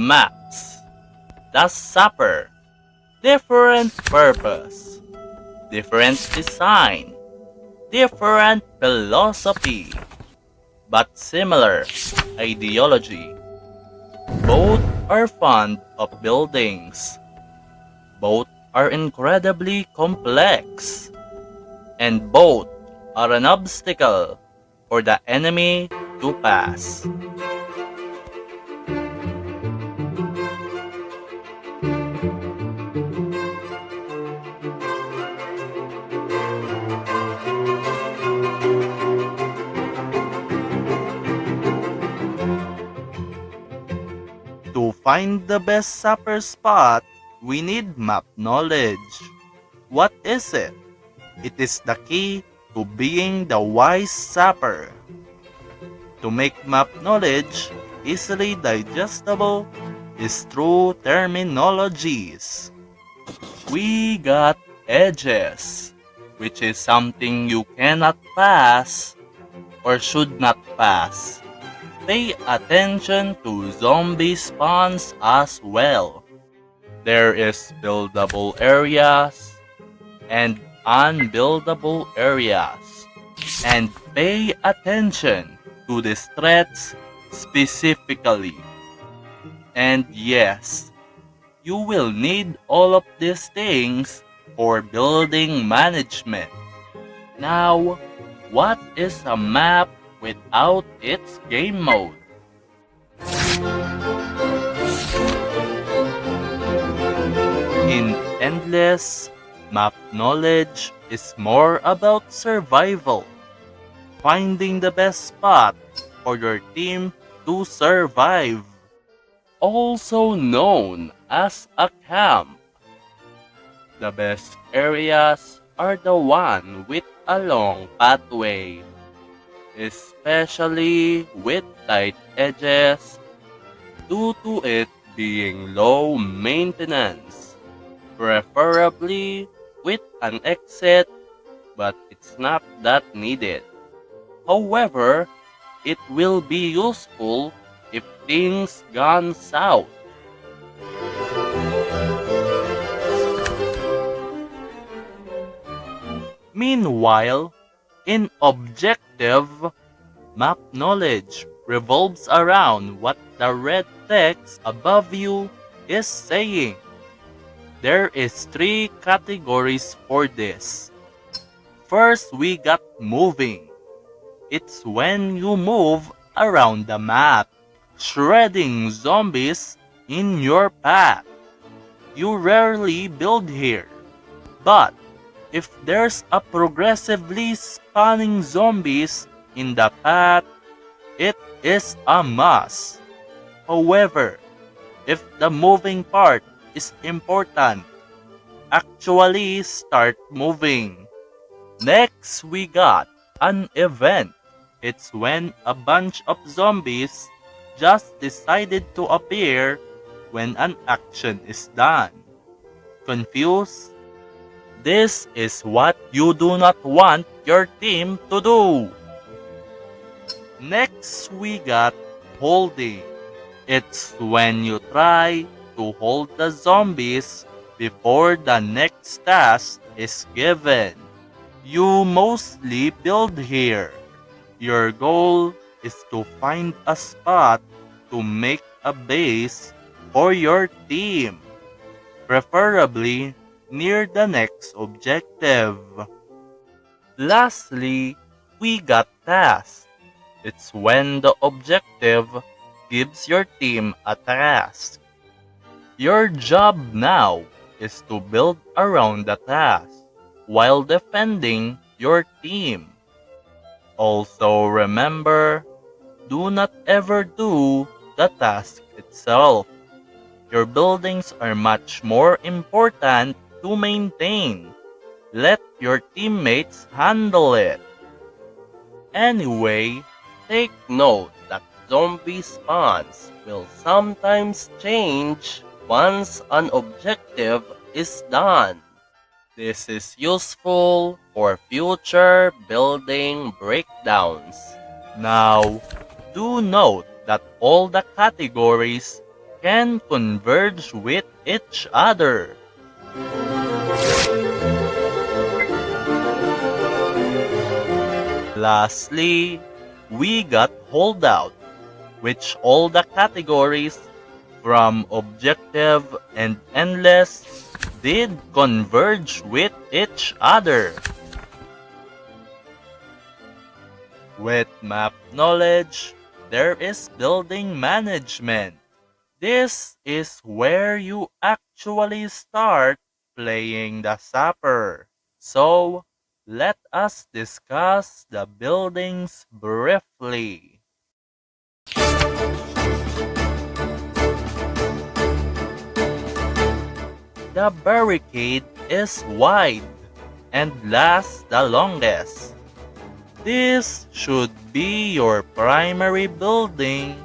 Max, the Sapper. Different purpose, different design, different philosophy, but similar ideology. Both are fond of buildings. Both are incredibly complex. And both are an obstacle for the enemy to pass. To find the best sapper spot, we need map knowledge. What is it? It is the key to being the wise sapper. To make map knowledge easily digestible is through terminologies. We got edges, which is something you cannot pass or should not pass. Pay attention to zombie spawns as well. There is buildable areas and unbuildable areas. And pay attention to these threats specifically. And yes, you will need all of these things for building management. Now, what is a map without its game mode? In Endless, map knowledge is more about survival. Finding the best spot for your team to survive. Also known as a camp. The best areas are the one with a long pathway, especially with tight edges due to it being low maintenance, preferably with an exit, but it's not that needed. However, it will be useful if things gone south. Meanwhile, in objective, map knowledge revolves around what the red text above you is saying. There is 3 categories for this. First, we got moving. It's when you move around the map, shredding zombies in your path. You rarely build here, but if there's a progressively spawning zombies in the path, it is a must. However, if the moving part is important, actually start moving. Next, we got an event. It's when a bunch of zombies just decided to appear when an action is done. Confused? This is what you do not want your team to do. Next, we got holding. It's when you try to hold the zombies before the next task is given. You mostly build here. Your goal is to find a spot to make a base for your team, preferably near the next objective. Lastly, we got tasks. It's when the objective gives your team a task. Your job now is to build around the task while defending your team. Also remember, do not ever do the task itself. Your buildings are much more important to maintain. Let your teammates handle it. Anyway, take note that zombie spawns will sometimes change once an objective is done. This is useful for future building breakdowns. Now, do note that all the categories can converge with each other. Lastly, we got holdout, which all the categories from objective and endless did converge with each other. With map knowledge, there is building management. This is where you actually start playing the sapper. So, let us discuss the buildings briefly. The barricade is wide and lasts the longest. This should be your primary building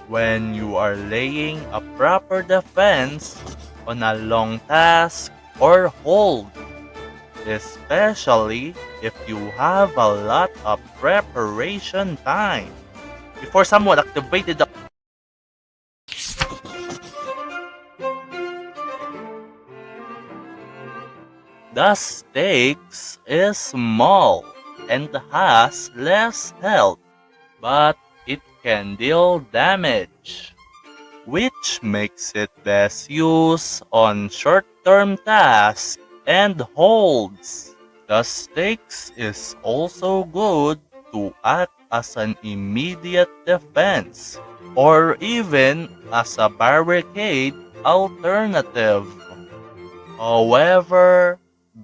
when you are laying a proper defense on a long task or hold, especially if you have a lot of preparation time before someone activated the stakes is small and has less health, but it can deal damage, which makes it best used on short-term tasks and holds. The stakes is also good to act as an immediate defense or even as a barricade alternative. However,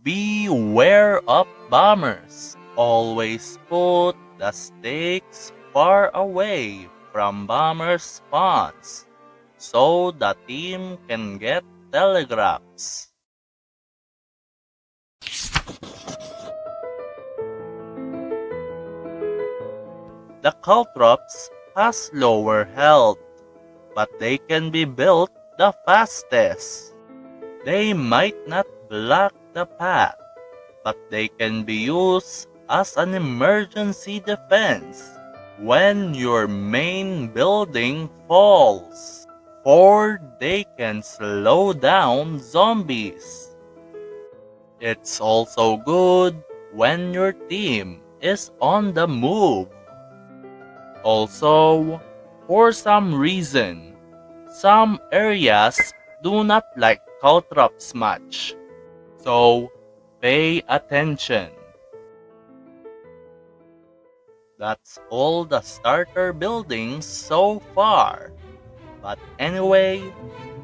beware of bombers. Always put the stakes far away from bomber spawns so the team can get telegraphs. The Caltrops has lower health, but they can be built the fastest. They might not block the path, but they can be used as an emergency defense when your main building falls, or they can slow down zombies. It's also good when your team is on the move. Also, for some reason, some areas do not like caltrops much, so pay attention. That's all the starter buildings so far. But anyway,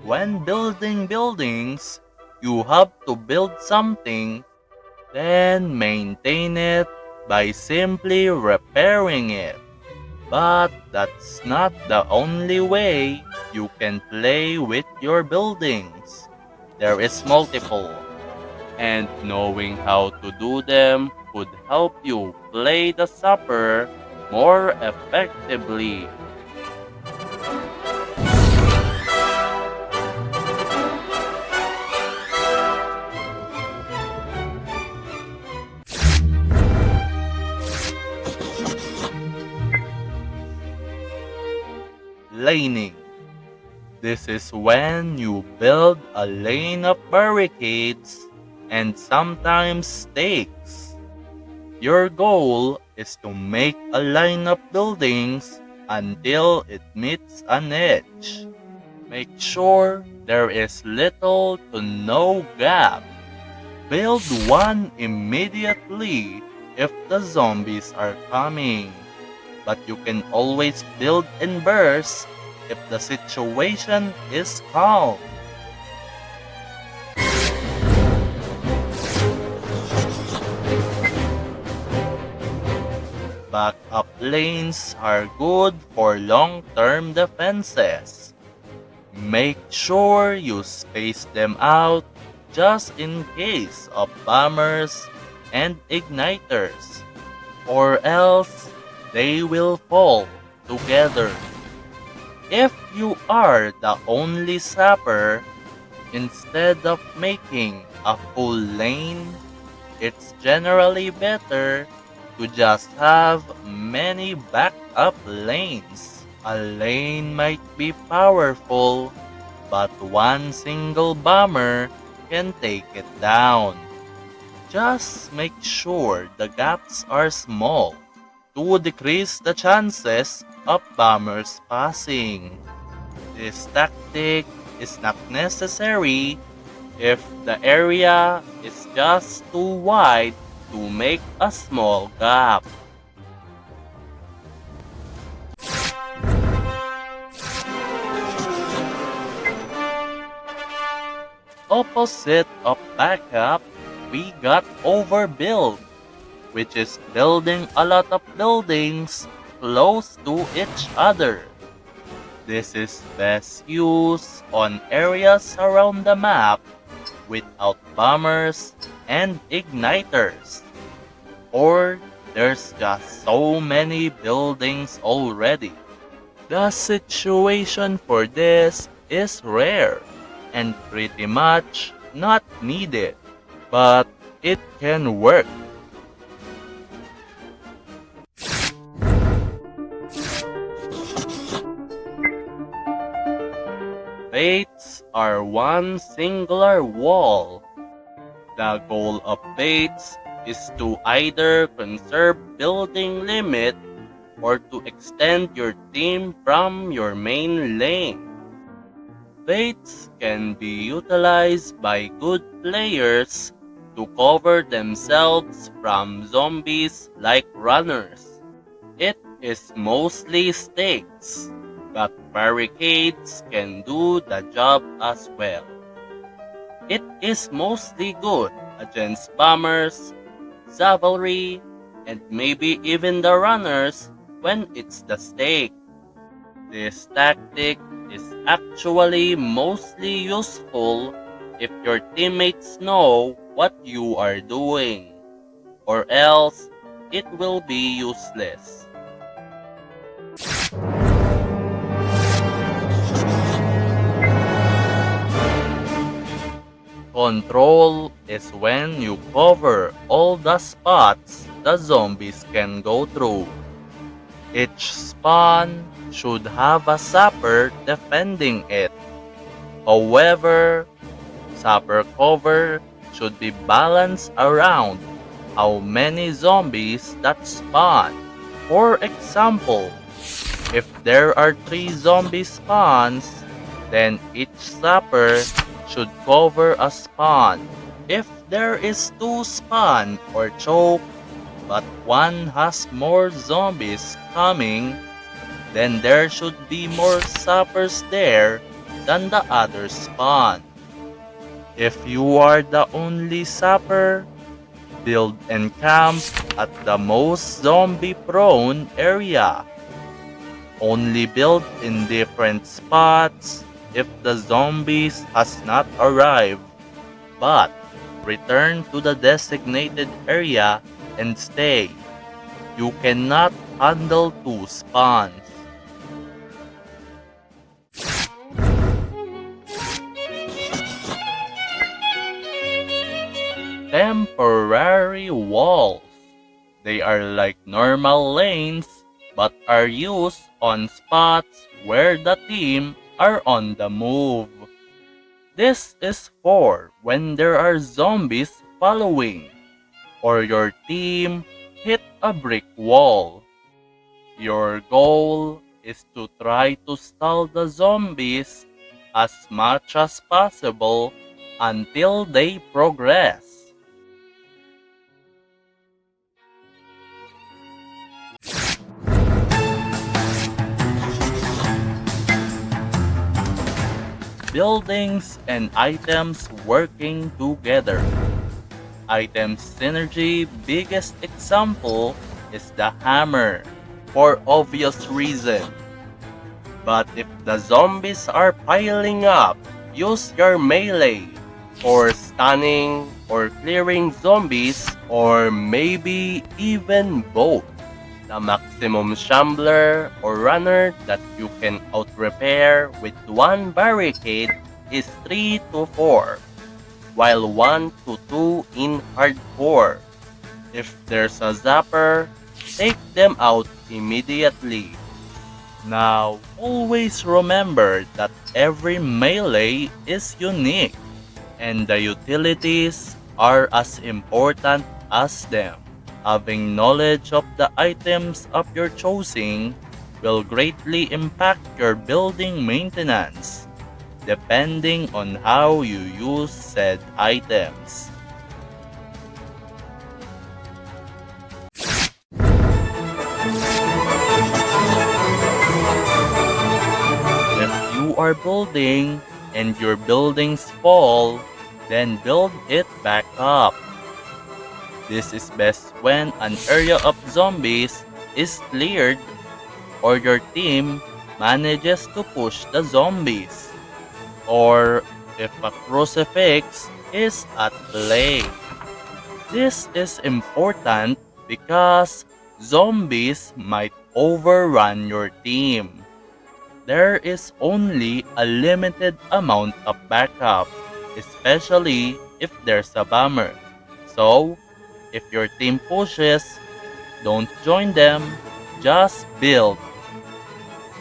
when building buildings, you have to build something, then maintain it by simply repairing it. But that's not the only way you can play with your buildings. There is multiple, and knowing how to do them would help you play the sapper more effectively. Laning. This is when you build a lane of barricades and sometimes stakes. Your goal is to make a line of buildings until it meets an edge. Make sure there is little to no gap. Build one immediately if the zombies are coming, but you can always build in bursts if the situation is calm. Backup lanes are good for long-term defenses. Make sure you space them out just in case of bombers and igniters, or else they will fall together. If you are the only sapper, instead of making a full lane, it's generally better to just have many backup lanes. A lane might be powerful, but one single bomber can take it down. Just make sure the gaps are small to decrease the chances of bombers passing. This tactic is not necessary if the area is just too wide to make a small gap. Opposite of backup, we got overbuild, which is building a lot of buildings close to each other. This is best used on areas around the map without bombers and igniters. Or there's just so many buildings already. The situation for this is rare and pretty much not needed, but it can work. Baits are one singular wall. The goal of baits is to either conserve building limit or to extend your team from your main lane. Baits can be utilized by good players to cover themselves from zombies like runners. It is mostly stakes, but barricades can do the job as well. It is mostly good against bombers, cavalry, and maybe even the runners when it's the stake. This tactic is actually mostly useful if your teammates know what you are doing, or else it will be useless. Control is when you cover all the spots the zombies can go through. Each spawn should have a sapper defending it. However, sapper cover should be balanced around how many zombies that spawn. For example, if there are 3 zombie spawns, then each sapper should cover a spawn. If there is 2 spawn or choke, but one has more zombies coming, then there should be more sappers there than the other spawn. If you are the only sapper, build and camp at the most zombie-prone area. Only build in different spots if the zombies has not arrived, but return to the designated area and stay. You cannot handle 2 spawns. Temporary walls. They are like normal lanes but are used on spots where the team are on the move. This is for when there are zombies following or your team hit a brick wall. Your goal is to try to stall the zombies as much as possible until they progress. Buildings and items working together. Item synergy biggest example is the hammer, for obvious reason. But if the zombies are piling up, use your melee, or stunning, or clearing zombies, or maybe even both. The maximum shambler or runner that you can out-repair with one barricade is 3 to 4, while 1 to 2 in hardcore. If there's a zapper, take them out immediately. Now, always remember that every melee is unique, and the utilities are as important as them. Having knowledge of the items of your choosing will greatly impact your building maintenance, depending on how you use said items. If you are building and your buildings fall, then build it back up. This is best when an area of zombies is cleared or your team manages to push the zombies, or if a crucifix is at play. This is important because zombies might overrun your team. There is only a limited amount of backup, especially if there's a bomber. So, if your team pushes, don't join them, just build.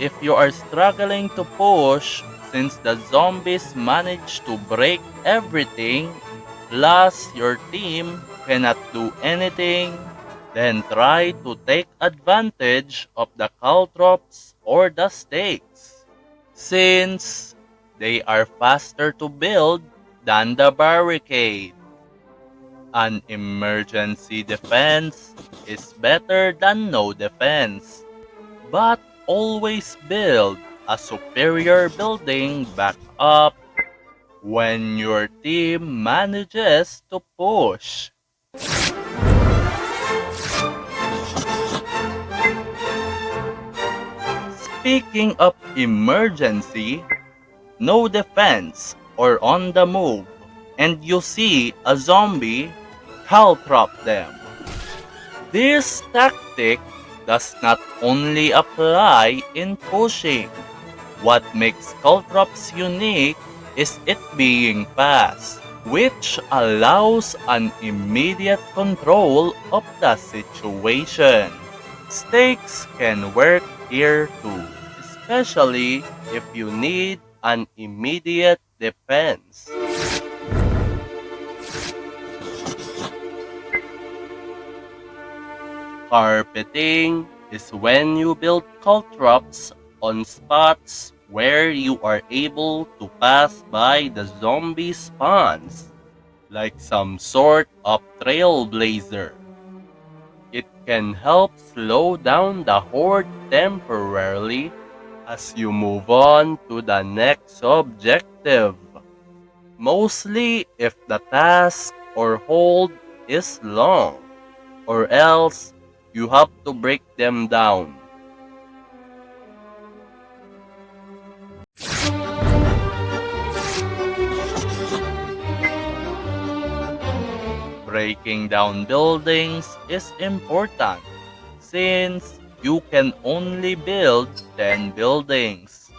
If you are struggling to push, since the zombies manage to break everything, plus your team cannot do anything, then try to take advantage of the caltrops or the stakes, since they are faster to build than the barricade. An emergency defense is better than no defense, but always build a superior building back up when your team manages to push. Speaking of emergency, no defense or on the move, and you see a zombie, caltrop them. This tactic does not only apply in pushing. What makes caltrops unique is it being fast, which allows an immediate control of the situation. Stakes can work here too, especially if you need an immediate defense. Carpeting is when you build caltrops on spots where you are able to pass by the zombie spawns, like some sort of trailblazer. It can help slow down the horde temporarily as you move on to the next objective. Mostly if the task or hold is long, or else you have to break them down. Breaking down buildings is important since you can only build 10 buildings.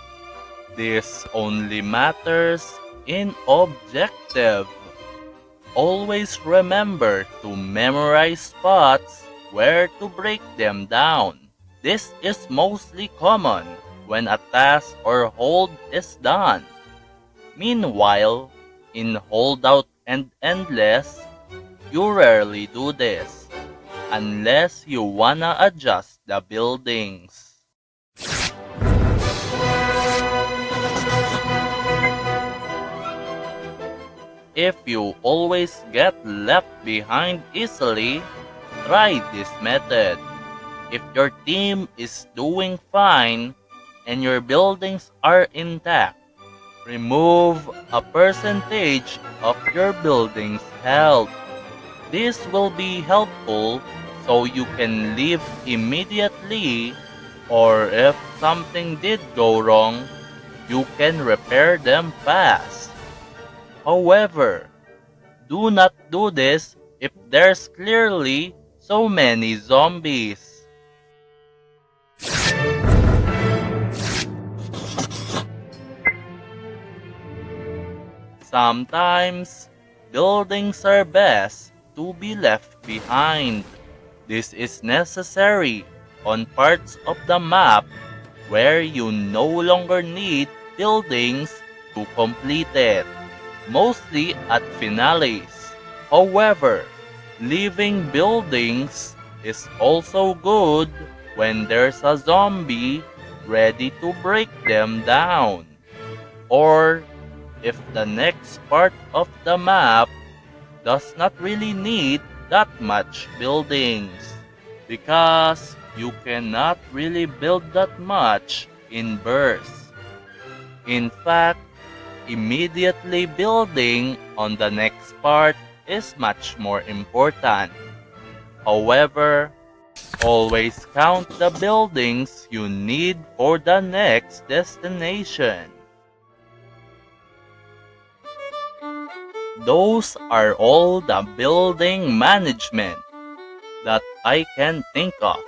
This only matters in objective. Always remember to memorize spots where to break them down. This is mostly common when a task or hold is done. Meanwhile, in holdout and endless, you rarely do this unless you wanna adjust the buildings. If you always get left behind easily, try this method. If your team is doing fine and your buildings are intact, remove a percentage of your building's health. This will be helpful so you can leave immediately, or if something did go wrong, you can repair them fast. However, do not do this if there's clearly so many zombies. Sometimes, buildings are best to be left behind. This is necessary on parts of the map where you no longer need buildings to complete it, mostly at finales. However, leaving buildings is also good when there's a zombie ready to break them down. Or if the next part of the map does not really need that much buildings. Because you cannot really build that much in bursts. In fact, immediately building on the next part is much more important. However, always count the buildings you need for the next destination. Those are all the building management that I can think of.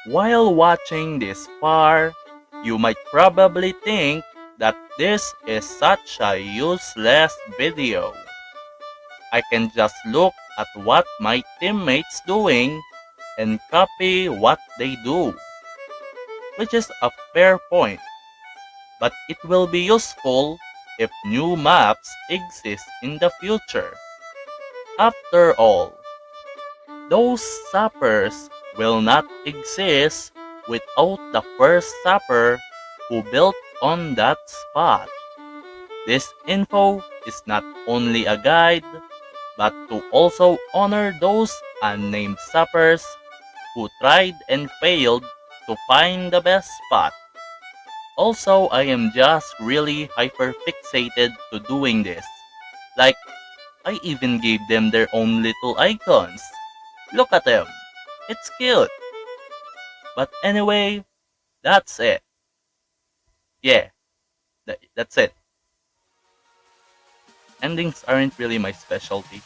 While watching this far, you might probably think that this is such a useless video. I can just look at what my teammates doing and copy what they do, which is a fair point, but it will be useful if new maps exist in the future. After all, those sappers will not exist without the first sapper who built on that spot. This info is not only a guide, but to also honor those unnamed sappers who tried and failed to find the best spot. Also, I am just really hyper fixated to doing this. Like, I even gave them their own little icons. Look at them. It's cute. But anyway, that's it. Yeah, that's it. Endings aren't really my specialty.